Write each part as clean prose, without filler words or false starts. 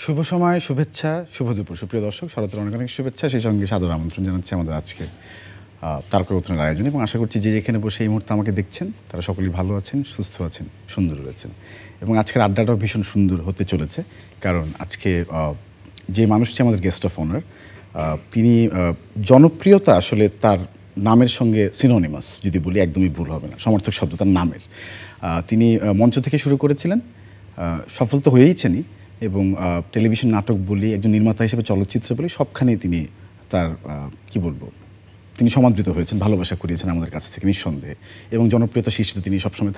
শুভ সময়, শুভেচ্ছা, শুভ দুপুর। সুপ্রিয় দর্শক, শরতের অনেক অনেক শুভেচ্ছা, সেই সঙ্গে সাদর আমন্ত্রণ জানাচ্ছি আমাদের আজকে তারকাগোত্রের আয়োজনে। এবং আশা করছি যে যেখানে বসে এই মুহূর্তে আমাকে দেখছেন তারা সকলেই ভালো আছেন, সুস্থ আছেন, সুন্দর রয়েছেন। এবং আজকের আড্ডাটাও ভীষণ সুন্দর হতে চলেছে, কারণ আজকে যে মানুষটি আমাদের গেস্ট অফ অনার, তিনি জনপ্রিয়তা আসলে তার নামের সঙ্গে সিনোনিমাস যদি বলি একদমই ভুল হবে না, সমর্থক শব্দ তার নামের। তিনি মঞ্চ থেকে শুরু করেছিলেন, সফল তো হয়েইছেনই, এবং টেলিভিশন নাটক বলি, একজন নির্মাতা হিসেবে চলচ্চিত্র বলি, সবখানেই তিনি তার কি বলবো, তিনি সমাদৃত হয়েছেন, ভালোবাসা করিয়েছেন আমাদের কাছ থেকে নিঃসন্দেহে। এবং জনপ্রিয়তা শীর্ষে তিনি সবসময়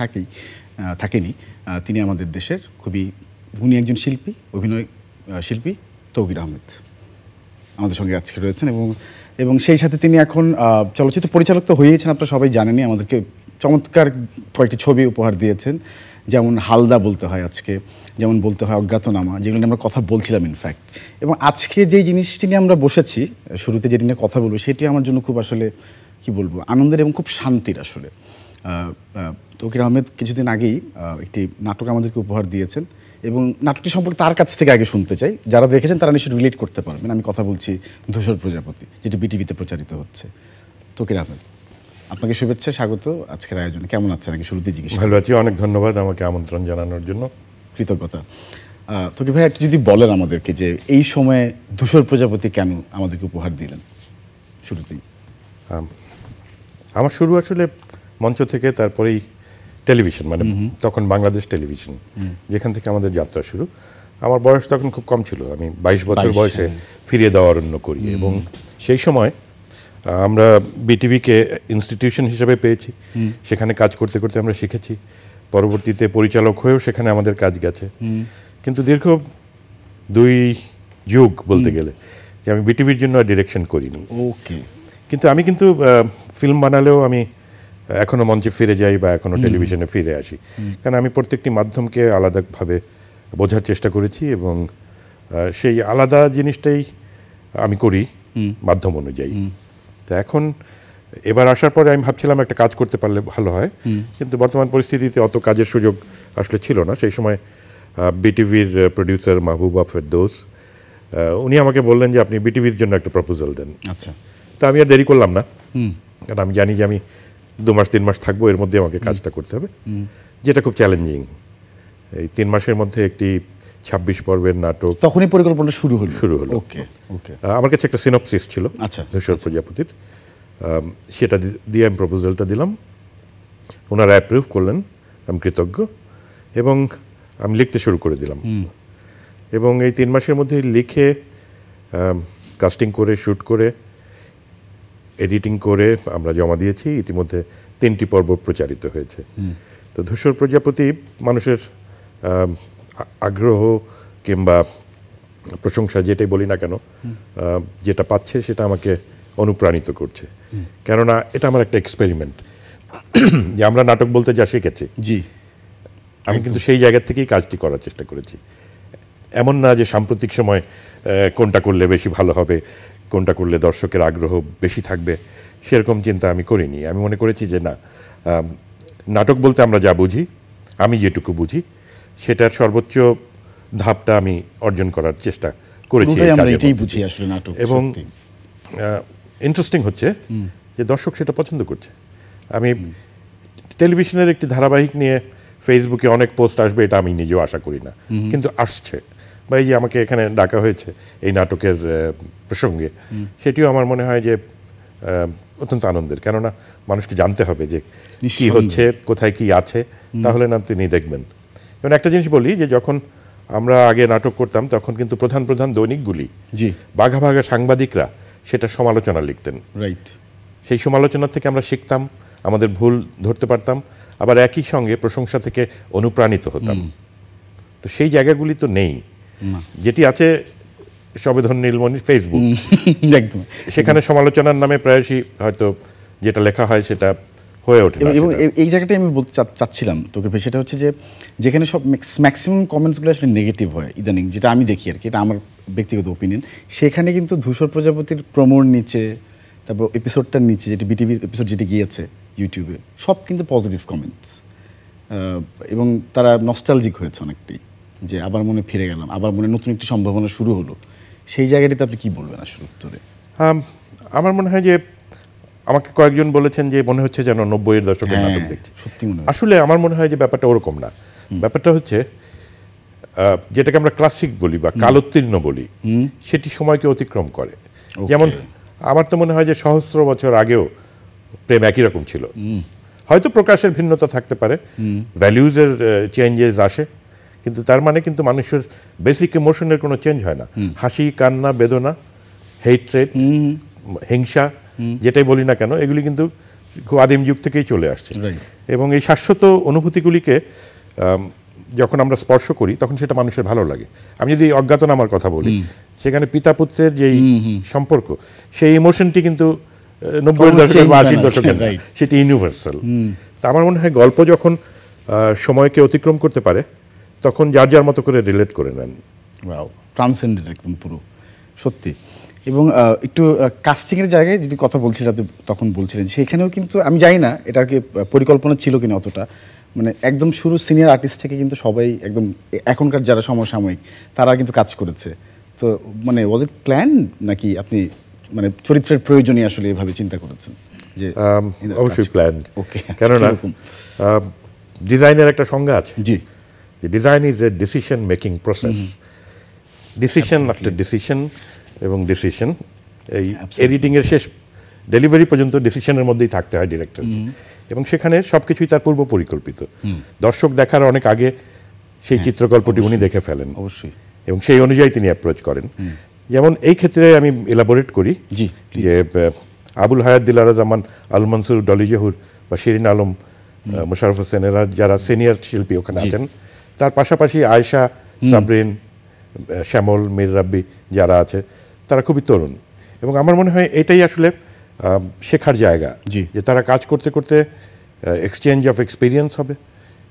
থাকেনি। তিনি আমাদের দেশের খুবই গুণী একজন শিল্পী, অভিনয় শিল্পী তৌকির আহমেদ আমাদের সঙ্গে আজকে রয়েছেন। এবং সেই সাথে তিনি এখন চলচ্চিত্র পরিচালক তো হয়েছেন, আপনারা সবাই জানেনই। আমাদেরকে চমৎকার কয়েকটি ছবি উপহার দিয়েছেন, যেমন হালদা বলতে হয় আজকে, যেমন বলতে হয় অজ্ঞাতনামা, যেগুলো নিয়ে আমরা কথা বলছিলাম ইনফ্যাক্ট। এবং আজকে যেই জিনিসটি নিয়ে আমরা বসেছি, শুরুতে যেটি নিয়ে কথা বলবো, সেটি আমার জন্য খুব আসলে কি বলবো, আনন্দের এবং খুব শান্তির আসলে। তৌকির আহমেদ কিছুদিন আগেই একটি নাটক আমাদেরকে উপহার দিয়েছেন, এবং নাটকটি সম্পর্কে তার কাছ থেকে আগে শুনতে চাই। যারা দেখেছেন তারা নিশ্চয়ই রিলেট করতে পারবেন। আমি কথা বলছি ধূসর প্রজাপতি, যেটি বিটিভিতে প্রচারিত হচ্ছে। তৌকির আহমেদ, আপনাকে শুভেচ্ছা, স্বাগত আজকের আয়োজনে। কেমন আছেন আগে শুরুতে জিজ্ঞেস? ভালো আছি, অনেক ধন্যবাদ আমাকে আমন্ত্রণ জানানোর জন্য। কৃতজ্ঞতা। তৌকির ভাই, একটু যদি বলেন আমাদেরকে যে এই সময়ে ধূসর প্রজাপতি কেন আমাদেরকে উপহার দিলেন শুরুতেই? আমার শুরু আসলে মঞ্চ থেকে, তারপরেই টেলিভিশন, মানে তখন বাংলাদেশ টেলিভিশন, যেখান থেকে আমাদের যাত্রা শুরু। আমার বয়স তখন খুব কম ছিল, আমি 22 বছর বয়সে ফিরিয়ে দেওয়া অরণ্য করি। এবং সেই সময় আমরা বিটিভিকে ইনস্টিটিউশন হিসেবে পেয়েছি, সেখানে কাজ করতে করতে আমরা শিখেছি, পরবর্তীতে পরিচালক হয়েও সেখানে আমাদের কাজ গেছে। কিন্তু দীর্ঘ 2 যুগ বলতে গেলে যে আমি বিটিভির জন্য ডিরেকশন করিনি। ওকে। কিন্তু আমি ফিল্ম বানালেও আমি এখনো মঞ্চে ফিরে যাই বা এখনো টেলিভিশনে ফিরে আসি, কারণ আমি প্রত্যেকটি মাধ্যমকে আলাদাভাবে বোঝার চেষ্টা করেছি, এবং সেই আলাদা জিনিসটাই আমি করি মাধ্যম অনুযায়ী। তো এখন এবার আসার পরে আমি ভাবছিলাম একটা কাজ করতে পারলে ভালো হয়, কিন্তু বর্তমান পরিস্থিতিতে অত কাজের সুযোগ আসলে ছিল না। সেই সময় বিটিভির প্রডিউসার মাহবুবা ফেরদৌস, উনি আমাকে বললেন যে আপনি বিটিভির জন্য একটা প্রপোজাল দেন। আচ্ছা। তা আমি আর দেরি করলাম না, কারণ আমি জানি যে আমি 2 মাস 3 মাস থাকবো, এর মধ্যে আমাকে কাজটা করতে হবে, যেটা খুব চ্যালেঞ্জিং। এই 3 মাসের মধ্যে একটি 26 পর্বের নাটক। তখনই পরিকল্পনা শুরু হলো। ওকে ওকে। আমার কাছে একটা সিনপসিস ছিল ধূসর প্রজাপতির, সেটা দিয়ে আমি প্রপোজালটা দিলাম। ওনারা অ্যাপ্রুভ করলেন, আমি কৃতজ্ঞ, এবং আমি লিখতে শুরু করে দিলাম। এবং এই 3 মাসের মধ্যে লিখে, কাস্টিং করে, শ্যুট করে, এডিটিং করে আমরা জমা দিয়েছি। ইতিমধ্যে 3টি পর্ব প্রচারিত হয়েছে। তো ধূসর প্রজাপতি মানুষের আগ্রহ কিংবা প্রশংসা, যেটাই বলি না কেন, যেটা পাচ্ছে সেটা আমাকে অনুপ্রাণিত করছে। কেননা এটা আমার একটা এক্সপেরিমেন্ট, যে আমরা নাটক বলতে যা শিখেছি, আমি কিন্তু সেই জায়গা থেকেই কাজটি করার চেষ্টা করেছি। এমন না যে সাম্প্রতিক সময় কোনটা করলে বেশি ভালো হবে, কোনটা করলে দর্শকের আগ্রহ বেশি থাকবে, সেরকম চিন্তা আমি করিনি। আমি মনে করেছি যে না, নাটক বলতে আমরা যা বুঝি, আমি যেটুকু বুঝি, সেটার সর্বোচ্চ ধাপটা আমি অর্জন করার চেষ্টা করেছি। এবং ইন্টারেস্টিং হচ্ছে যে দর্শক সেটা পছন্দ করছে। আমি টেলিভিশনের একটি ধারাবাহিক নিয়ে ফেসবুকে অনেক পোস্ট আসবে, এটা আমি নিজেও আশা করি না, কিন্তু আসছে। বা এই যে আমাকে এখানে ডাকা হয়েছে এই নাটকের প্রসঙ্গে, সেটিও আমার মনে হয় যে অত্যন্ত আনন্দের। কেননা মানুষকে জানতে হবে যে কি হচ্ছে, কোথায় কি আছে, তাহলে না তিনি দেখবেন। এবং একটা জিনিস বলি, যে যখন আমরা আগে নাটক করতাম, তখন কিন্তু প্রধান প্রধান দৈনিকগুলি, বাঘা বাঘা সাংবাদিকরা সেটা সমালোচনা লিখতেন। রাইট। সেই সমালোচনা থেকে আমরা শিখতাম, আমাদের ভুল ধরতে পারতাম, আবার একই সঙ্গে প্রশংসা থেকে অনুপ্রাণিত হতাম। তো সেই জায়গাগুলি তো নেই। যেটি আছে সবেধন নীলমণির ফেসবুক, একদম সেখানে সমালোচনার নামে প্রায়শই হয়তো যেটা লেখা হয় সেটা হয়ে ওঠে। এবং এই জায়গাটাই আমি বলতে চাচ্ছিলাম তোকে, সেটা হচ্ছে যে যেখানে সব ম্যাক্সিমাম কমেন্টসগুলো আসলে নেগেটিভ হয় ইদানিং, যেটা আমি দেখি আর কি, এটা আমার ব্যক্তিগত ওপিনিয়ন, সেখানে কিন্তু ধূসর প্রজাপতির প্রমোর নিচে, তারপর এপিসোডটার নিচে, যেটি বিটিভির এপিসোড যেটি গিয়েছে ইউটিউবে, সব কিন্তু পজিটিভ কমেন্টস, এবং তারা নস্টালজিক হয়েছে অনেকটাই। যে আবার মনে ফিরে গেলাম, আবার মনে নতুন একটি সম্ভাবনা শুরু হলো, সেই জায়গাটিতে আপনি কি বলবেন আসলে উত্তরে? আমার মনে হয় যে আমাকে কয়েকজন বলেছেন যে মনে হচ্ছে যেন 90-এর দশকের নাটক দেখছি। সত্যি মনে হয়। আসলে আমার মনে হয় যে ব্যাপারটা ওরকম না। ব্যাপারটা হচ্ছে যেটাকে আমরা ক্লাসিক বলি বা কালোত্তীর্ণ বলি, সেটি সময়কে অতিক্রম করে। যেমন আমার তো মনে হয় যে সহস্র বছর আগেও প্রেম একই রকম ছিল। হয়তো প্রকাশের ভিন্নতা থাকতে পারে, ভ্যালিউজের চেঞ্জেস আসে, কিন্তু তার মানে কিন্তু মানুষের বেসিক ইমোশনের কোনো চেঞ্জ হয় না। হাসি, কান্না, বেদনা, হেট্রেট, হিংসা, যেটাই বলি না কেন, এগুলি কিন্তু খুব আদিম যুগ থেকেই চলে আসছে। এবং এই শাশ্বত অনুভূতিগুলিকে যখন আমরা স্পর্শ করি তখন সেটা মানুষের ভালো লাগে। আমি যদি অজ্ঞাতনামার কথা বলি, সেখানে পিতা পুত্রের যেই সম্পর্ক, সেই ইমোশনটি কিন্তু 90-এর দশকের বা 80-এর দশকের, সেটি ইউনিভার্সাল। তা আমার মনে হয় গল্প যখন সময়কে অতিক্রম করতে পারে তখন যার যার মতো করে রিলেট করে নেন। ট্রান্সেন্ডেন্ট একদম পুরো, সত্যি। এবং একটু কাস্টিংয়ের জায়গায় যদি কথা বলছিলেন, আপনি তখন বলছিলেন সেখানেও কিন্তু আমি জানি না এটাকে পরিকল্পনা ছিল কিনা অতটা, মানে একদম শুরু সিনিয়র আর্টিস্ট থেকে কিন্তু সবাই একদম এখনকার যারা সমসাময়িক তারা কিন্তু কাজ করেছে। তো মানে ওয়াজ ইট প্ল্যান, নাকি আপনি মানে চরিত্রের প্রয়োজনই আসলে এভাবে চিন্তা করেছেন? যে অবশ্যই প্ল্যান। ওকে, কেননা ডিজাইনের একটা সংজ্ঞা আছে, জি, যে design is a decision making process. Decision after decision এবং ডিসিশন, এই এডিটিংয়ের শেষ ডেলিভারি পর্যন্ত ডিসিশনের মধ্যেই থাকতে হয় ডিরেক্টর। এবং সেখানে সব কিছুই তার পূর্ব পরিকল্পিত। দর্শক দেখার অনেক আগে সেই চিত্রকল্পটি উনি দেখে ফেলেন, অবশ্যই, এবং সেই অনুযায়ী তিনি অ্যাপ্রোচ করেন। যেমন এই ক্ষেত্রে আমি এলাবোরেট করি যে আবুল হায়াত দিলারাজামান, আল মনসুর, ডলি জহুর বা শিরিন আলম, মোশাররফ হোসেন, এরা যারা সিনিয়র শিল্পী ওখানে আছেন, তার পাশাপাশি আয়েশা, সাবরিন, শ্যামল, মীর রাব্বি যারা আছে, তারা খুবই তরুণ। এবং আমার মনে হয় এটাই আসলে শেখার জায়গা, যে তারা কাজ করতে করতে এক্সচেঞ্জ অফ এক্সপিরিয়েন্স হবে,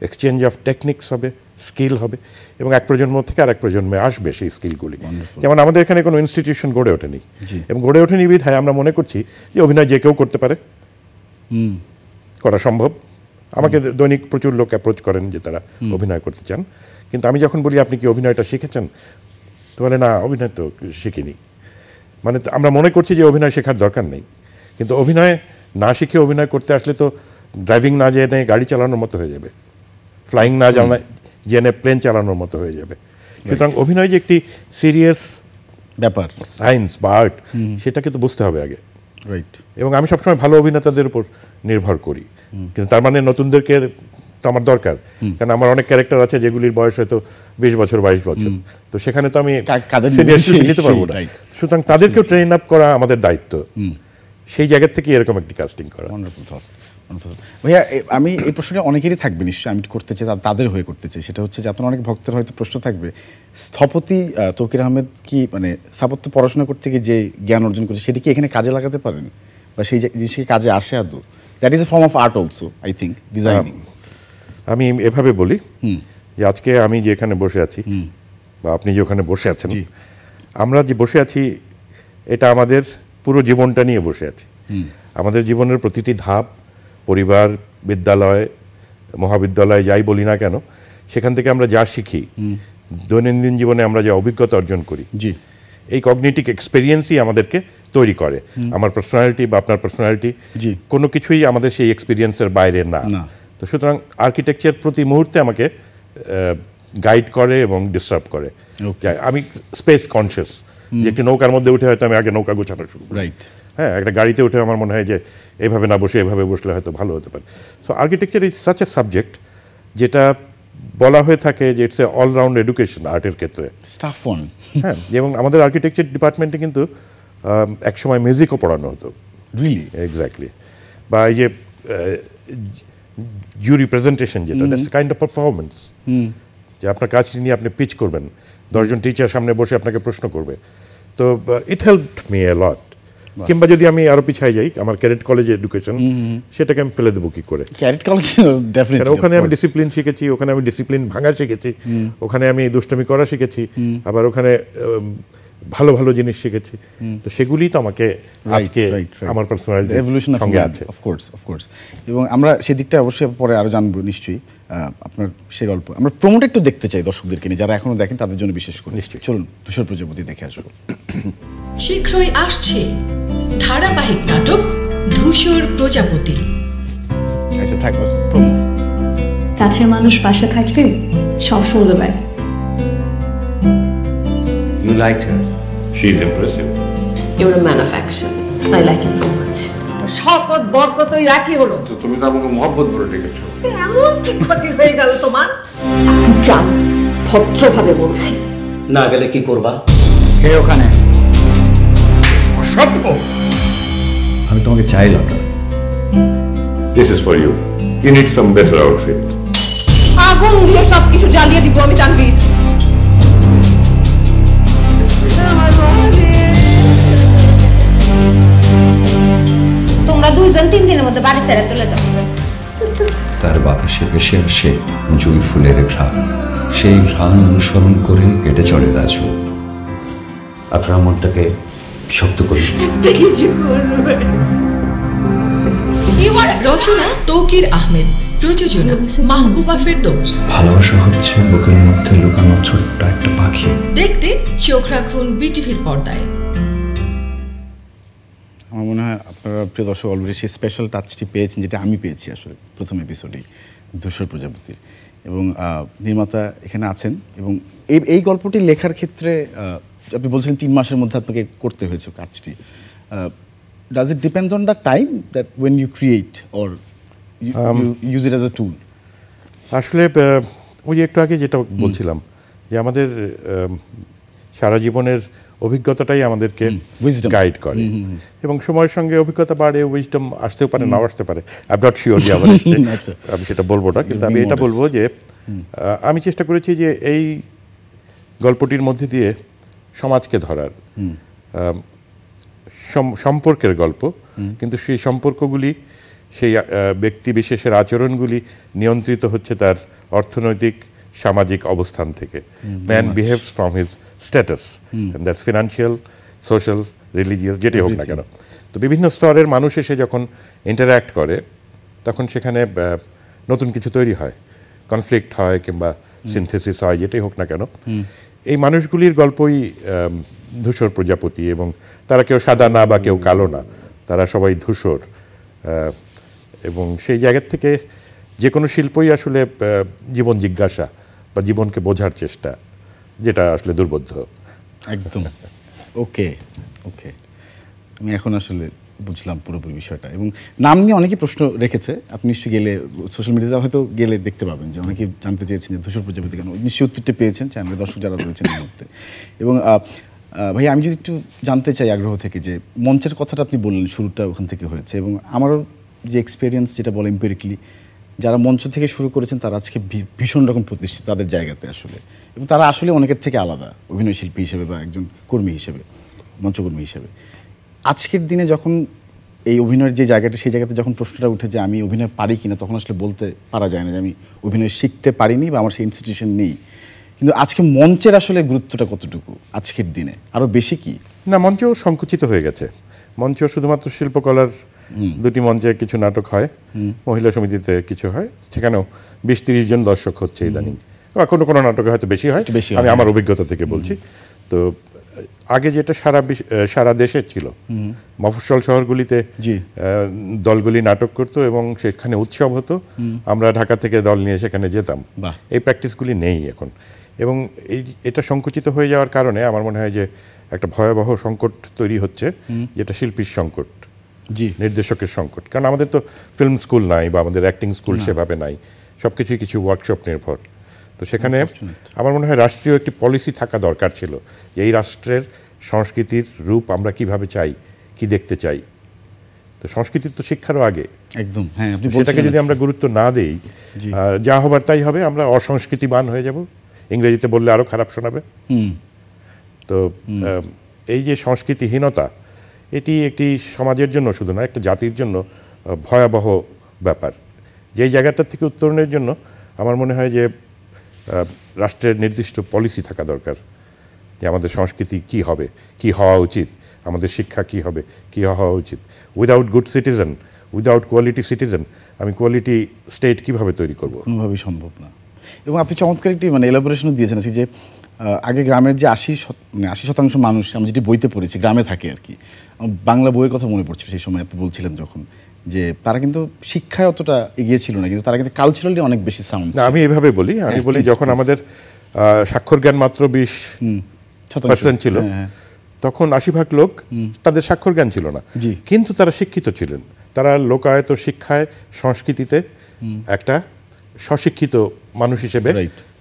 এক্সচেঞ্জ অফ টেকনিক্স হবে, স্কিল হবে, এবং এক প্রজন্ম থেকে আর এক প্রজন্মে আসবে সেই স্কিলগুলি। যেমন আমাদের এখানে কোনো ইনস্টিটিউশন গড়ে ওঠেনি, এবং গড়ে ওঠেনি বিধায় আমরা মনে করছি যে অভিনয় যে কেউ করতে পারে, করা সম্ভব। আমাকে দৈনিক প্রচুর লোক অ্যাপ্রোচ করেন যে তারা অভিনয় করতে চান, কিন্তু আমি যখন বলি আপনি কি অভিনয়টা শিখেছেন, তো বলে না, অভিনয় তো শিখিনি। মানে আমরা মনে করছি যে অভিনয় শেখার দরকার নেই, কিন্তু অভিনয় না শিখে অভিনয় করতে আসলে তো ড্রাইভিং না জেনে গাড়ি চালানোর মতো হয়ে যাবে, ফ্লাইং না জেনে প্লেন চালানোর মতো হয়ে যাবে। সুতরাং অভিনয় যে একটি সিরিয়াস ব্যাপার, সায়েন্স বা আর্ট, সেটাকে তো বুঝতে হবে আগে। রাইট। এবং আমি সবসময় ভালো অভিনেতাদের উপর নির্ভর করি, কিন্তু তার মানে নতুনদেরকে তো আমার দরকার, কারণ আমার অনেক ক্যারেক্টার আছে যেগুলির বয়স হয়তো 20 বছর 22 বছর, তো সেখানে তো আমি সিনিয়র শিল্পী নিতে পারবো না। সুতরাং তাদেরকেও ট্রেন আপ করা আমাদের দায়িত্ব, সেই জায়গা থেকে এরকম একটি কাস্টিং করা। ভাইয়া, আমি এই প্রশ্নটা অনেকেরই থাকবে নিশ্চয়ই, আমি করতে চাই, তাদের হয়ে করতে চাই। সেটা হচ্ছে যে আপনার অনেক ভক্তের হয়তো প্রশ্ন থাকবে, স্থপতি তৌকির আহমেদ কি মানে স্থাপত্য পড়াশোনা করতে গিয়ে যে জ্ঞান অর্জন করছে সেটি কি এখানে কাজে লাগাতে পারেন, বা সেই জিনিসকে কাজে আসে আদৌ? That is a form of art also, I think, designing. আমি এভাবে বলি যে আজকে আমি যেখানে বসে আছি, বা আপনি যে ওখানে বসে আছেন, আমরা যে বসে আছি, এটা আমাদের পুরো জীবনটা নিয়ে বসে আছি। আমাদের জীবনের প্রতিটি ধাপ, পরিবার, বিদ্যালয়, মহাবিদ্যালয়, যাই বলি না কেন, সেখান থেকে আমরা যা শিখি, দৈনন্দিন জীবনে আমরা যা অভিজ্ঞতা অর্জন করি, এই কগনিটিভ এক্সপেরিয়েন্সই আমাদেরকে তৈরি করে। আমার পার্সোনালিটি বা আপনার পার্সোনালিটি, কোনো কিছুই আমাদের সেই এক্সপিরিয়েন্সের বাইরে না। তো সুতরাং আর্কিটেকচার প্রতি মুহূর্তে আমাকে গাইড করে এবং ডিস্টার্ব করে। আমি স্পেস কনসিয়াস, যে একটি নৌকার মধ্যে উঠে হয়তো আমি আগে নৌকা গোছানো শুরু করি, হ্যাঁ, একটা গাড়িতে উঠে আমার মনে হয় যে এইভাবে না বসে এভাবে বসলে হয়তো ভালো হতে পারে। So architecture is such a subject, যেটা বলা হয়ে থাকে যে ইটস এ অলরাউন্ড এডুকেশন আর্টের ক্ষেত্রে। হ্যাঁ, এবং আমাদের আর্কিটেকচার ডিপার্টমেন্টে কিন্তু একসময় মিউজিকও পড়ানো হতো। এক্স্যাক্টলি। বা এই যে জুরি প্রেজেন্টেশন, যেটা দ্যাটস কাইন্ড অফ পারফরমেন্স, যে আপনার কাজ নিয়ে আপনি পিচ করবেন, 10 জন টিচার সামনে বসে আপনাকে প্রশ্ন করবে। তো ইট হেল্পড মি এ লট। কিংবা যদি আমি আরো পিছাই যাই, আমার ক্যাডেট কলেজে এডুকেশন, সেটাকে আমি ফেলে দেবো কি করে? ওখানে আমি ডিসিপ্লিন শিখেছি, ওখানে আমি ডিসিপ্লিন ভাঙা শিখেছি, ওখানে আমি দুষ্টমি করা শিখেছি, আবার ওখানে ভালো ভালো জিনিস শিখেছি। তো সেগুলি তো আমাকে আজকে আমার পার্সোনালিটির সঙ্গে আছে। অফকোর্স। এবং আমরা সেদিকটা অবশ্যই পরে আরো জানবো নিশ্চয়ই। আপনার সে গল্প আমরা প্রমোট একটু দেখতে চাই দর্শকদেরকে নিয়ে, যারা এখনো দেখেন তাদের জন্য বিশেষ করে। নিশ্চয়ই, চলুন ধূসর প্রজাপতি দেখে আসবো। শীঘ্রই আসছে ধারাবাহিক নাটক ধূসর প্রজাপতি। আচ্ছা থাকবো। কাছের মানুষ পাশে থাকলে সব ফুল হয়। You liked her. She's impressive. You're a man of action. I like you so much. শকত বরকতই রাখি হলো। তো তুমি তো আমাকে মোহাব্বত বলে ডেকেছো। এমন কি ক্ষতি হয়ে গেল তোমার? যান, ভদ্রভাবে বলছি। না গেলে কি করবা? কে ওখানে? অসভ্য। আমি তোমাকে চাই লতা। This is for you. You need some better outfit. আগুন দিয়ে সবকিছু জ্বালিয়ে দিব আমি তানভীর। তোমরা দুইজন 3 দিনের মধ্যে বাড়ি ছেড়ে চলে যাও। তার বাতাসে ভেসে আসে জুঁই ফুলের ঘ্রাণ, সেই ঘ্রাণ অনুসরণ করে হেঁটে চড়ে রাজু। আপনার মনটাকে শক্ত করে। রচনা তৌকির আহমেদ, প্রযোজনা মাহবুবা ফেরদৌস। ভালোবাসা হচ্ছে বুকের মধ্যে লুকানো ছোট্ট একটা পাখি। দেখতে চোখ রাখুন বিটিভির পর্দায়। আমার মনে হয় আপনারা প্রিয় দর্শক অলরেডি সেই স্পেশাল টাচটি পেয়েছেন, যেটা আমি পেয়েছি আসলে প্রথম এপিসোডেই ধূসর প্রজাপতির। এবং নির্মাতা এখানে আছেন, এবং এই গল্পটি লেখার ক্ষেত্রে আপনি বলছেন 3 মাসের মধ্যে আপনাকে করতে হয়েছে কাজটি। Does it depend on the time that when you create or you use it as a tool? আসলে ওই একটু আগে যেটা বলছিলাম যে আমাদের সারা জীবনের অভিজ্ঞতাটাই আমাদেরকে গাইড করে, এবং সময়ের সঙ্গে অভিজ্ঞতা বাড়ে, উইজডম আসতেও পারে, নাও আসতে পারে। আই এম নট শিওর যে আমার এসছে, আমি সেটা বলবো না, কিন্তু আমি এটা বলবো যে আমি চেষ্টা করেছি যে এই গল্পটির মধ্যে দিয়ে সমাজকে ধরার, সম্পর্কের গল্প, কিন্তু সেই সম্পর্কগুলি, সেই ব্যক্তি বিশেষের আচরণগুলি নিয়ন্ত্রিত হচ্ছে তার অর্থনৈতিক সামাজিক অবস্থান থেকে। Man behaves from his status, that's financial, social, religious, যেটাই হোক না কেন। তো বিভিন্ন স্তরের মানুষ এসে যখন ইন্টারঅ্যাক্ট করে, তখন সেখানে নতুন কিছু তৈরি হয়, কনফ্লিক্ট হয় কিংবা সিনথেসিস হয়, যেটাই হোক না কেন। এই মানুষগুলির গল্পই ধূসর প্রজাপতি, এবং তারা কেউ সাদা না বা কেউ কালো না, তারা সবাই ধূসর। এবং সেই জায়গার থেকে যে কোনো শিল্পই আসলে জীবন জিজ্ঞাসা বা জীবনকে বোঝার চেষ্টা, যেটা আসলে দুর্বোধ্য। একদম। ওকে, আমি এখন আসলে বুঝলাম পুরোপুরি বিষয়টা। এবং নাম নিয়ে অনেকেই প্রশ্ন রেখেছে, আপনি নিশ্চয়ই গেলে সোশ্যাল মিডিয়াতে হয়তো গেলে দেখতে পাবেন যে অনেকেই জানতে চেয়েছেন যে ধূসর প্রজাপতি কেন। নিশ্চয়ই উত্তরটি পেয়েছেন চ্যানেলের দর্শক যারা রয়েছেন এই মুহূর্তে। এবং ভাই আমি যদি একটু জানতে চাই আগ্রহ থেকে, যে মঞ্চের কথাটা আপনি বললেন শুরুটা ওখান থেকে হয়েছে, এবং আমারও যে এক্সপিরিয়েন্স যেটা বলে এম্পিরিক্যালি, যারা মঞ্চ থেকে শুরু করেছেন তারা আজকে ভীষণ রকম প্রতিষ্ঠিত তাদের জায়গাতে আসলে, এবং তারা আসলে অনেকের থেকে আলাদা অভিনয় শিল্পী হিসেবে বা একজন কর্মী হিসেবে, মঞ্চকর্মী হিসেবে। আজকের দিনে যখন এই অভিনয়ের যে জায়গাটা, সেই জায়গাতে যখন প্রশ্নটা উঠে যে আমি অভিনয় পারি কিনা, তখন আসলে বলতে পারা যায় না যে আমি অভিনয় শিখতে পারিনি বা আমার সেই ইনস্টিটিউশন নেই। কিন্তু আজকে মঞ্চের আসলে গুরুত্বটা কতটুকু আজকের দিনে, আরো বেশি কি না? মঞ্চ সংকুচিত হয়ে গেছে। মঞ্চ শুধুমাত্র শিল্পকলার 2টি মঞ্চে কিছু নাটক হয়, মহিলা সমিতিতে কিছু হয়, সেখানেও 20-30 জন দর্শক হচ্ছে ইদানিং। কোনো কোনো নাটকে হয়তো বেশি হয়, আমি আমার অভিজ্ঞতা থেকে বলছি। তো আগে যেটা সারা দেশে ছিল, মফস্বল শহরগুলিতে দলগুলি নাটক করতো এবং সেখানে উৎসব হতো, আমরা ঢাকা থেকে দল নিয়ে সেখানে যেতাম। এই প্র্যাকটিসগুলি নেই এখন, এবং এটা সংকুচিত হয়ে যাওয়ার কারণে আমার মনে হয় যে একটা ভয়াবহ সংকট তৈরি হচ্ছে, যেটা শিল্পীর সংকট, নির্দেশকের সংকট। কারণ আমাদের তো ফিল্ম স্কুল নাই বা আমাদের অ্যাক্টিং স্কুল সেভাবে নাই, সব কিছুই কিছু ওয়ার্কশপ নির্ভর। তো সেখানে আমার মনে হয় রাষ্ট্রীয় একটি পলিসি থাকা দরকার ছিল, যে এই রাষ্ট্রের সংস্কৃতির রূপ আমরা কিভাবে চাই, কি দেখতে চাই। তো সংস্কৃতির তো শিক্ষারও আগে, একদম। সেটাকে যদি আমরা গুরুত্ব না দেই, যা হবার তাই হবে, আমরা অসংস্কৃতিবান হয়ে যাব, ইংরেজিতে বললে আরো খারাপ শোনাবে। তো এই যে সংস্কৃতিহীনতা, এটি একটি সমাজের জন্য শুধু না, একটা জাতির জন্য ভয়াবহ ব্যাপার। যেই জায়গাটা থেকে উত্তরণের জন্য আমার মনে হয় যে রাষ্ট্রের নির্দিষ্ট পলিসি থাকা দরকার, যে আমাদের সংস্কৃতি কি হবে, কি হওয়া উচিত, আমাদের শিক্ষা কি হবে, কি হওয়া উচিত। Without good citizen, without quality citizen আমি কোয়ালিটি স্টেট কিভাবে তৈরি করব? কোনোভাবেই সম্ভব না। এবং আপনি চমৎকার একটি মানে এলাবোরেশনও দিয়েছেন যে আগে গ্রামের যে 80% মানুষ আমরা যেটি বইতে পড়েছি গ্রামে থাকে আর কি, বাংলা বইয়ের কথা মনে পড়ছিল সেই সময় আপনি বলছিলেন যখন, যে তারা কিন্তু শিক্ষায় অতটা এগিয়ে ছিল না, কিন্তু তারা কিন্তু কালচারালি অনেক বেশি সাউন্ড। না, আমি এভাবে বলি, আমি বলি যখন আমাদের স্বাক্ষর জ্ঞান মাত্র 20% ছিল, তখন 80% লোক তাদের স্বাক্ষর জ্ঞান ছিল না, কিন্তু তারা শিক্ষিত ছিলেন। তারা লোকায়ত শিক্ষায়, সংস্কৃতিতে একটা স্বশিক্ষিত মানুষ হিসেবে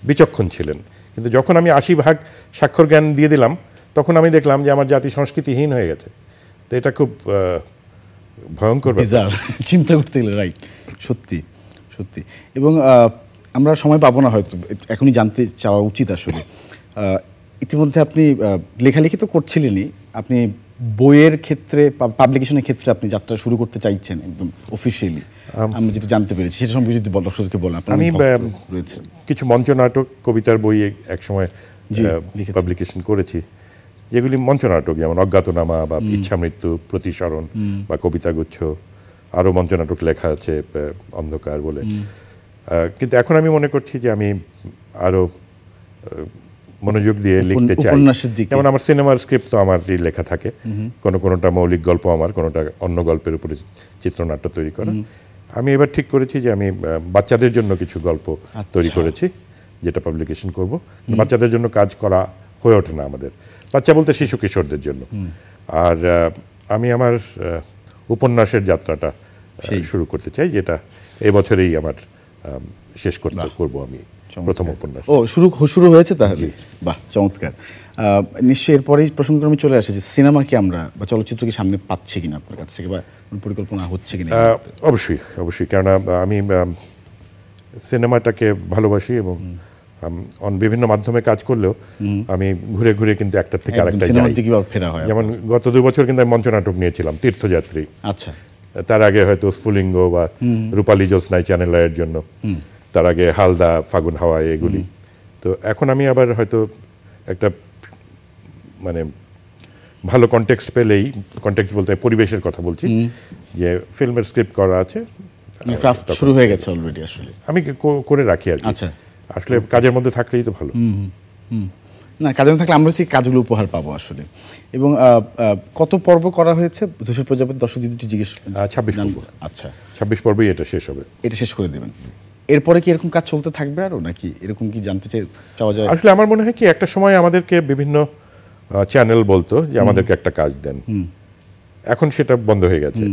বিচক্ষণ ছিলেন। কিন্তু যখন আমি 80% স্বাক্ষর জ্ঞান দিয়ে দিলাম, তখন আমি দেখলাম যে আমার জাতি সংস্কৃতিহীন হয়ে গেছে। তো এটা খুব ভয়ঙ্কর ব্যাপার চিন্তা করতে গেলে। রাইট, সত্যি সত্যি। এবং আমরা সময় পাবো না হয়তো, এখনই জানতে চাওয়া উচিত আসলে, ইতিমধ্যে আপনি লেখালেখি তো করছিলেনই, আপনি বইয়ের ক্ষেত্রে, পাবলিকেশনের ক্ষেত্রে আপনি যাত্রা শুরু করতে চাইছেন একদম অফিসিয়ালি, আমি যেটা জানতে পেরেছি সেটা সম্পর্কে যদি দর্শকদেরকে বলেন। আমি কিছু মঞ্চনাটক, কবিতার বই একসময় পাবলিকেশন করেছি, যেগুলি মঞ্চনাটক, যেমন অজ্ঞাতনামা বা ইচ্ছা মৃত্যু, প্রতিসরণ বা কবিতাগুচ্ছ। আরও মঞ্চনাটক লেখা আছে অন্ধকার বলে। কিন্তু এখন আমি মনে করছি যে আমি আরও মনোযোগ দিয়ে লিখতে চাই। যেমন আমার সিনেমার স্ক্রিপ্ট তো আমারই লেখা থাকে, কোনোটা মৌলিক গল্প আমার, কোনোটা অন্য গল্পের উপরে চিত্রনাট্য তৈরি করা। আমি এবার ঠিক করেছি যে আমি বাচ্চাদের জন্য কিছু গল্প তৈরি করেছি, যেটা পাবলিকেশন করব। বাচ্চাদের জন্য কাজ করা হয়ে ওঠে না আমাদের, বাচ্চা বলতে শিশু কিশোরদের জন্য। আর আমি আমার উপন্যাসের যাত্রাটা শুরু করতে চাই, যেটা এবছরেই আমার শেষ করবো আমি প্রথম উপন্যাস। শুরু হয়েছে তাহলে? বাহ, চমৎকার। নিশ্চয়ই এরপরেই প্রসঙ্গক্রমে চলে আসে যে সিনেমা কি আমরা বা চলচ্চিত্র কি সামনে পাচ্ছি কিনা আপনার কাছ থেকে, বা পরিকল্পনা হচ্ছে কিনা? অবশ্যই অবশ্যই, কেননা আমি সিনেমাটাকে ভালোবাসি এবং বিভিন্ন মাধ্যমে কাজ করলেও আমি ঘুরে ঘুরে কিন্তু একটার থেকে আরেকটা যাই। যেমন গত 2 বছর কিন্তু আমি মঞ্চনাটক নিয়েছিলাম, তীর্থযাত্রী। আচ্ছা। তার আগে হয়তো স্ফুলিঙ্গ বা রূপালী জ্যোৎস্নায় চ্যানেল আয়ের জন্য, তার আগে হালদা, ফাগুন হাওয়া, এগুলি। তো এখন আমি আবার হয়তো একটা মানে ভালো কনটেক্সট পেলেই, কনটেক্সট বলতে পরিবেশের কথা বলছি, যে ফিল্মের স্ক্রিপ্ট করা আছে, শুরু হয়ে গেছে অলরেডি, আসলে আমি করে রাখি আর কি। আচ্ছা, আসলে কাজের মধ্যে থাকলেই তো ভালো। না, কাজের মধ্যে থাকলে আমরা সেই কাজগুলো উপহার পাবো আসলে। এবং কত পর্ব করা হয়েছে ধূসর প্রজাপতি? দর্শক যদি জিজ্ঞেস। 26 পর্ব। আচ্ছা, 26 পর্বই এটা শেষ হবে। এটা শেষ করে দেবেন। এরপরে কি এরকম কাজ চলতে থাকবে আরো, নাকি এরকম কি জানতে চাওয়া যায়? আসলে আমার মনে হয় কি, একটা সময় আমাদেরকে বিভিন্ন চ্যানেল বলতো যে আমাদেরকে একটা কাজ দেন, এখন সেটা বন্ধ হয়ে গেছে।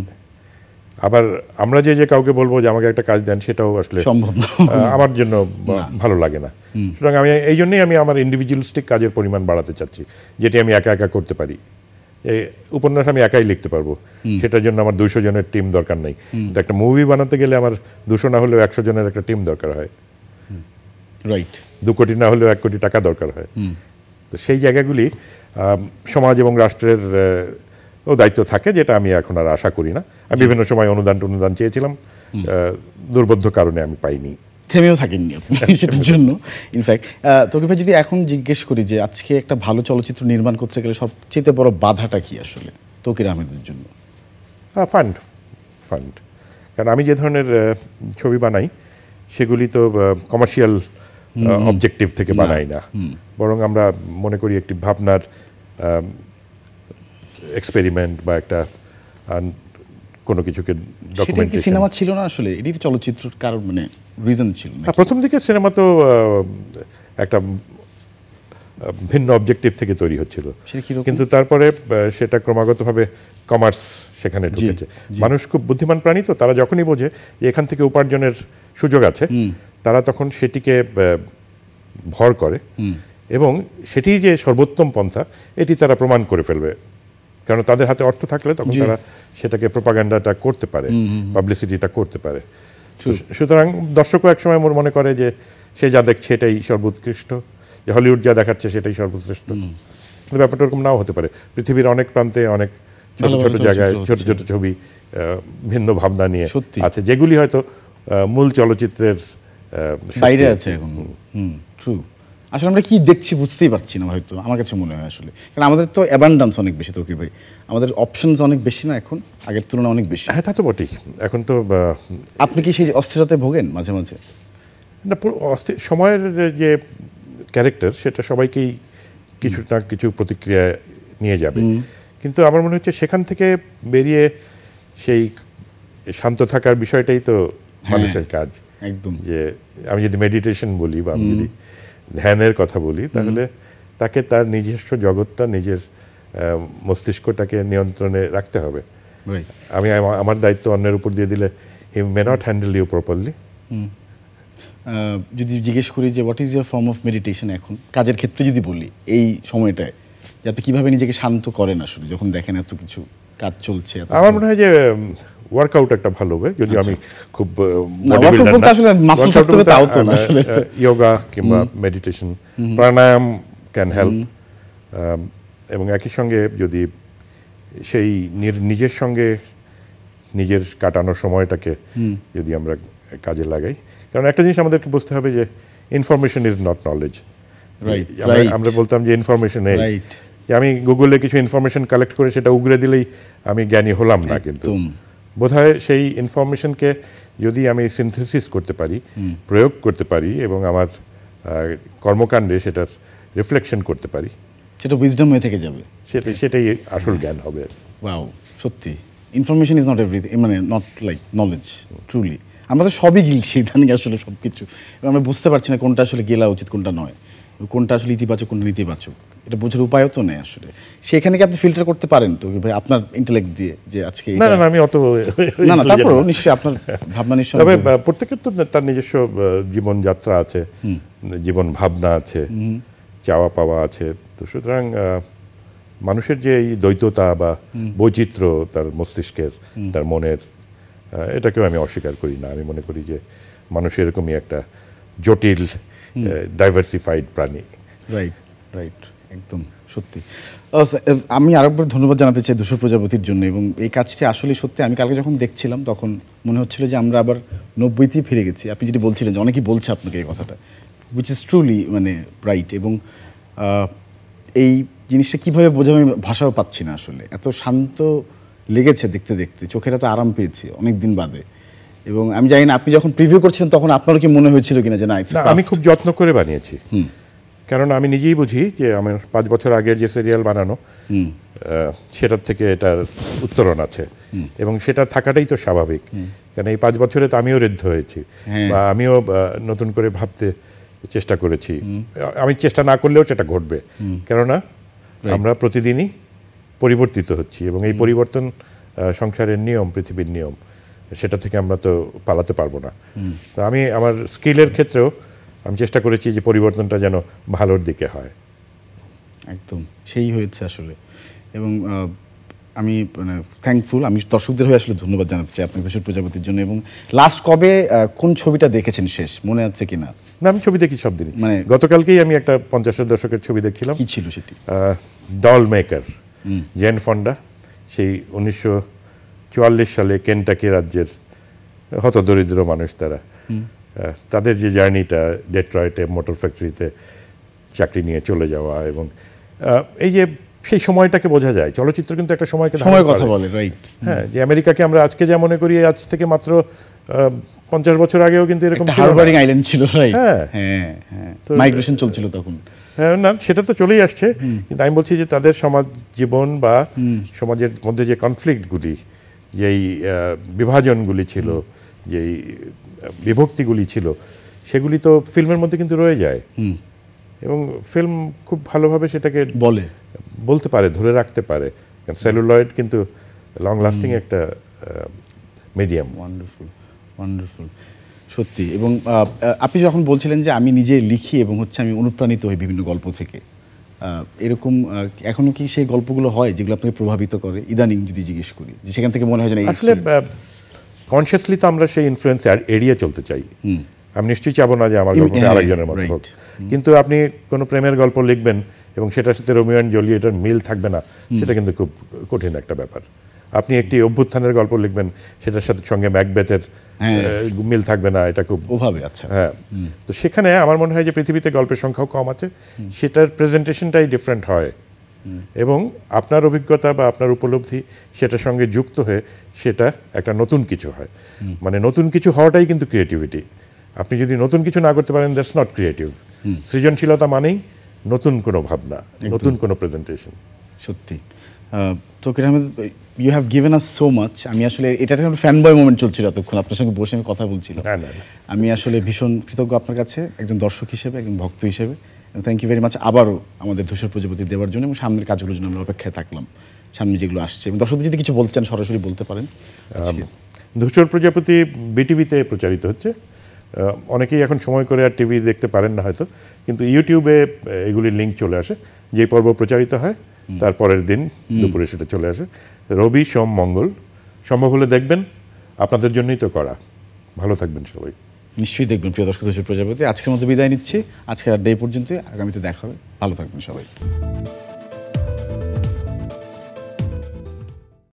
আবার আমরা যে কাউকে বলবো যে আমাকে একটা কাজ দেন, সেটাও আসলে সম্ভব না, আমার জন্য ভালো লাগে না। সুতরাং আমি এই জন্যই আমি আমার ইন্ডিভিজুয়ালিস্টিক কাজের পরিমাণ বাড়াতে চাচ্ছি, যেটি আমি একা একা করতে পারি। এই উপন্যাস আমি একাই লিখতে পারবো, সেটার জন্য আমার 200 জনের টিম দরকার নেই। কিন্তু একটা মুভি বানাতে গেলে আমার 200 না হলেও 100 জনের একটা টিম দরকার হয়। রাইট। 2 কোটি না হলেও 1 কোটি টাকা দরকার হয়। তো সেই জায়গাগুলি সমাজ এবং রাষ্ট্রের দায়িত্ব থাকে, যেটা আমি এখন আর আশা করি না। আমি বিভিন্ন সময় অনুদান চেয়েছিলাম, দুর্বোধ্য কারণে আমি পাইনি। থেমেও থাকেননি আপনি সেটার জন্য। ইনফ্যাক্ট তোকে ভাই যদি এখন জিজ্ঞেস করি যে আজকে একটা ভালো চলচ্চিত্র নির্মাণ করতে গেলে সবচেয়ে বড় বাধাটা কি আসলে তৌকির আহমেদের জন্য? ফান্ড। কারণ আমি যে ধরনের ছবি বানাই, সেগুলি তো কমার্শিয়াল অবজেক্টিভ থেকে বানাই না, বরং আমরা মনে করি একটি ভাবনার এক্সপেরিমেন্ট বা একটা কোনো কিছুকে ডকুমেন্টেশন। সিনেমা ছিল না আসলে, এটি তো চলচ্চিত্রের কারণ, মানে রিজন ছিল। প্রথম দিকে সিনেমা তো একটা ভিন্ন অবজেক্টিভ থেকে তৈরি হচ্ছিল, কিন্তু তারপরে সেটা ক্রমাগতভাবে কমার্স সেখানে ঢুকেছে। মানুষ খুব বুদ্ধিমান প্রাণী, তো তারা যখনই বোঝে যে এখান থেকে উপার্জনের সুযোগ আছে, তারা তখন সেটিকে ভর করে, এবং সেটি যে সর্বোত্তম পন্থা এটি তারা প্রমাণ করে ফেলবে। কারণ তাদের হাতে অর্থ থাকলে তখন তারা সেটাকে প্রোপাগান্ডাটা করতে পারে, পাবলিসিটিটা করতে পারে। সুতরাং দর্শকও একসময় মনে করে যে সে যা দেখছে এটাই সর্বোৎকৃষ্ট, যে হলিউড যা দেখাচ্ছে সেটাই সর্বশ্রেষ্ঠ। কিন্তু ব্যাপারটা এরকম নাও হতে পারে। পৃথিবীর অনেক প্রান্তে অনেক ছোট ছোট জায়গায় ছোট ছোট ছবি ভিন্ন ভাবনা নিয়ে আছে, যেগুলি হয়তো মূল চলচ্চিত্রের বাইরে আছে এখন। ট্রু। আসলে আমরা কি দেখছি বুঝতেই পারছি না হয়তো, আমার কাছে মনে হয় আসলে। কারণ আমাদের তো অ্যাবান্ডান্স অনেক বেশি তৌকির ভাই, আমাদের অপশনস অনেক বেশি না এখন, আগের তুলনায় অনেক বেশি। হ্যাঁ তা তো বটেই। এখন তো আপনি কি সেই অস্থিরতায় ভোগেন মাঝে মাঝে? না, সময়ের যে ক্যারেক্টার সেটা সবাইকেই কিছু না কিছু প্রতিক্রিয়া নিয়ে যাবে, কিন্তু আমার মনে হচ্ছে সেখান থেকে বেরিয়ে সেই শান্ত থাকার বিষয়টাই তো মানুষের কাজ। একদম। যে আমি যদি মেডিটেশন বলি বা আমি যদি ধ্যানের কথা বলি, তাহলে তাকে তার নিজস্ব জগৎটা, নিজের মস্তিষ্কটাকে নিয়ন্ত্রণে রাখতে হবে। আমি আমার দায়িত্ব অন্যের উপর দিয়ে দিলে he may not handle you properly. যদি জিজ্ঞেস করি যে what is your form of meditation এখন কাজের ক্ষেত্রে যদি বলি, এই সময়টায় যে আপনি কীভাবে নিজেকে শান্ত করেন আসলে যখন দেখেন এত কিছু কাজ চলছে? আমার মনে হয় যে ওয়ার্কআউট একটা ভালো হবে, যদি আমি খুব যোগা কিংবা মেডিটেশন, প্রাণায়াম ক্যান হেল্প। এবং একই সঙ্গে যদি সেই নিজের সঙ্গে নিজের কাটানোর সময়টাকে যদি আমরা কাজে লাগাই, কারণ একটা জিনিস আমাদেরকে বুঝতে হবে যে ইনফরমেশন ইজ নট নলেজ। আমরা বলতাম যে ইনফরমেশন এজ, যে আমি গুগলে কিছু ইনফরমেশন কালেক্ট করে সেটা উগরে দিলেই আমি জ্ঞানী হলাম না, কিন্তু বোধহয় সেই ইনফরমেশনকে যদি আমি সিনথেসিস করতে পারি, প্রয়োগ করতে পারি এবং আমার কর্মকাণ্ডে সেটার রিফ্লেকশন করতে পারি, সেটা উইজডম হয়ে থেকে যাবে, সেটাই আসল জ্ঞান হবে। ওয়াও, সত্যি ইনফরমেশন ইজ নট এভরিথিং, মানে নট লাইক নলেজ ট্রুলি। আমরা তো সবই গিলছি ইদানিং আসলে সব কিছু, আমরা বুঝতে পারছি না কোনটা আসলে গেলা উচিত কোনটা নয়, কোনটা আসলে ইতিবাচক কোনটা নেতিবাচক, এটা বোঝার উপায়ও তো নেই আসলে। সেখানে কি আপনি ফিল্টার করতে পারেন তো ভাই আপনার ইন্টেলেক্ট দিয়ে যে আজকে? না না, আমি অত না, তারপরেও নিশ্চয়ই আপনার ভাবনা নিশ্চয়ই। তবে প্রত্যেকের তো তার নিজস্ব জীবনযাত্রা আছে, জীবন ভাবনা আছে, চাওয়া পাওয়া আছে। তো সুতরাং মানুষের যে এই দ্বৈততা বা বৈচিত্র্য তার মস্তিষ্কের, তার মনের, এটাকেও আমি অস্বীকার করি না। আমি মনে করি যে মানুষ এরকমই একটা জটিল ডাইভার্সিফাইড প্রাণী। রাইট রাইট, একদম সত্যি। আমি আরেকবার ধন্যবাদ জানাতে চাই ধূসর প্রজাপতির জন্য, এবং এই কাজটি আসলে সত্যি আমি কালকে যখন দেখছিলাম তখন মনে হচ্ছিল যে আমরা আবার 90তেই ফিরে গেছি। আপনি যেটি বলছিলেন যে অনেকেই বলছে আপনাকে এই কথাটা, উইচ ইজ ট্রুলি মানে রাইট। এবং এই জিনিসটা কীভাবে বোঝাবো আমি ভাষাও পাচ্ছি না আসলে, এত শান্ত লেগেছে দেখতে দেখতে, চোখের এত আরাম পেয়েছি অনেক দিন বাদে। এবং আমি জানি না আপনি যখন প্রিভিউ করছিলেন তখন আপনারও কি মনে হয়েছিল কিনা যে না, আমি খুব যত্ন করে বানিয়েছি, কারণ আমি নিজেই বুঝি যে আমার 5 বছর আগের যে সিরিয়াল বানানো সেটার থেকে এটার উত্তরণ আছে, এবং সেটা থাকাটাই তো স্বাভাবিক। কারণ এই 5 বছরে তো আমিও ঋদ্ধ হয়েছি, বা আমিও নতুন করে ভাবতে চেষ্টা করেছি। আমি চেষ্টা না করলেও সেটা ঘটবে, কেননা আমরা প্রতিদিনই পরিবর্তিত হচ্ছি, এবং এই পরিবর্তন সংসারের নিয়ম, পৃথিবীর নিয়ম, সেটা থেকে আমরা তো পালাতে পারবো না। তো আমি আমার স্কিলের ক্ষেত্রেও আমি চেষ্টা করেছি যে পরিবর্তনটা যেন ভালোর দিকে হয়। একদম সেই হয়েছে আসলে। এবং আমি মানে থ্যাঙ্কফুল, আমি দর্শকদের হয়ে আসলে ধন্যবাদ জানাতে চাই আপনাকে ধূসর প্রজাপতির জন্য। এবং লাস্ট কবে কোন ছবিটা দেখেছেন শেষ, মনে আছে কিনা? না, আমি ছবি দেখি সব দিনই। মানে গতকালকেই আমি একটা 50-এর দশকের ছবি দেখছিলাম। কি ছিল সেটি? Doll maker, Jane Fonda. সেই 1944 সালে কেনটাকি রাজ্যের হতদরিদ্র মানুষ তারা, তাদের যে জার্নিটা, ডেট্রয়েটে মোটর ফ্যাক্টরিতে চাকরি নিয়ে চলে যাওয়া, এবং এই যে সেই সময়টাকে বোঝা যায়। চলচ্চিত্র কিন্তু একটা সময়কে কথা বলে, রাইট? হ্যাঁ, যে আমেরিকাকে আমরা আজকে যা মনে করি, আজ থেকে মাত্র 50 বছর আগেও কিন্তু এরকম হারবারিং আইল্যান্ড ছিল, রাইট? হ্যাঁ হ্যাঁ, মাইগ্রেশন চলছিল তখন। হ্যাঁ, না সেটা তো চলেই আসছে, কিন্তু আমি বলছি যে তাদের সমাজ জীবন বা সমাজের মধ্যে যে কনফ্লিক্টগুলি, যেই বিভাজনগুলি ছিল, যেই বিভক্তিগুলি ছিল, সেগুলি তো ফিল্মের মধ্যে কিন্তু রয়ে যায়, এবং ফিল্ম খুব ভালোভাবে সেটাকে বলতে পারে, ধরে রাখতে পারে। সেলুলয়েড কিন্তু লং লাস্টিং একটা মিডিয়াম। ওয়ান্ডারফুল ওয়ান্ডারফুল, সত্যি। এবং আপনি যখন বলছিলেন যে আমি নিজে লিখি এবং হচ্ছে আমি অনুপ্রাণিত হই বিভিন্ন গল্প থেকে, এরকম এখনো কি সেই গল্পগুলো হয় যেগুলো আপনাকে প্রভাবিত করে? ইদানিং যদি জিজ্ঞেস করি, যে সেখান থেকে মনে হয় যে আসলে কনসিয়াসলি তো আমরা সেই ইনফ্লুয়েন্স এড়িয়ে চলতে চাই। আমি নিশ্চয়ই চাবো না যে আমার গল্পটা আরেকজনের মতো হোক, কিন্তু আপনি কোনো প্রেমের গল্প লিখবেন এবং সেটার সাথে রোমিও অ্যান্ড জুলিয়েটের মিল থাকবে না, সেটা কিন্তু খুব কঠিন একটা ব্যাপার। আপনি একটি অভ্যুত্থানের গল্প লিখবেন, সেটার সাথে সঙ্গে ম্যাকবেথের মিল থাকবে না, এটা খুব ওভাবে। আচ্ছা, হ্যাঁ। তো সেখানে আমার মনে হয় যে পৃথিবীতে গল্পের সংখ্যাও কম আছে, সেটার প্রেজেন্টেশনটাই ডিফারেন্ট হয়, এবং আপনার অভিজ্ঞতা বা আপনার উপলব্ধি সেটার সঙ্গে যুক্ত হয়ে সেটা একটা নতুন কিছু হয়। মানে নতুন কিছু হওয়াটাই কিন্তু ক্রিয়েটিভিটি। আপনি যদি নতুন কিছু না করতে পারেন, দ্যাটস নট ক্রিয়েটিভ। সৃজনশীলতা মানেই নতুন কোনো ভাবনা, নতুন কোনো প্রেজেন্টেশন। সত্যি Tauquir Ahmed, you have given us so much. আমি আসলে এটা একটা ফ্যান বয় মোমেন্ট চলছিল এতক্ষণ, আপনার সঙ্গে বসে আমি কথা বলছিলাম। আমি আসলে ভীষণ কৃতজ্ঞ আপনার কাছে, একজন দর্শক হিসেবে, একজন ভক্ত হিসেবে। থ্যাংক ইউ ভেরি মাচ আবারও আমাদের ধূসর প্রজাপতি দেওয়ার জন্য, এবং সামনের কাজগুলোর জন্য আমরা অপেক্ষায় থাকলাম, সামনে যেগুলো আসছে। এবং দর্শকদের যদি কিছু বলতে চান সরাসরি বলতে পারেন। ধূসর প্রজাপতি বিটিভিতে প্রচারিত হচ্ছে। অনেকেই এখন সময় করে আর টিভি দেখতে পারেন না হয়তো, কিন্তু ইউটিউবে এগুলির লিঙ্ক চলে আসে। যে পর্ব প্রচারিত হয় তার পরের দিন দুপুরে সেটা চলে আসে। রবি, সোম, মঙ্গল। সম্ভব হলে দেখবেন, আপনাদের জন্যই তো করা। ভালো থাকবেন সবাই। নিশ্চয়ই দেখবেন প্রিয় দর্শক ধূসর প্রজাপতি। আজকের মতো বিদায় নিচ্ছি। আজকে আর ডে পর্যন্ত, আগামীতে দেখা হবে। ভালো থাকবেন সবাই।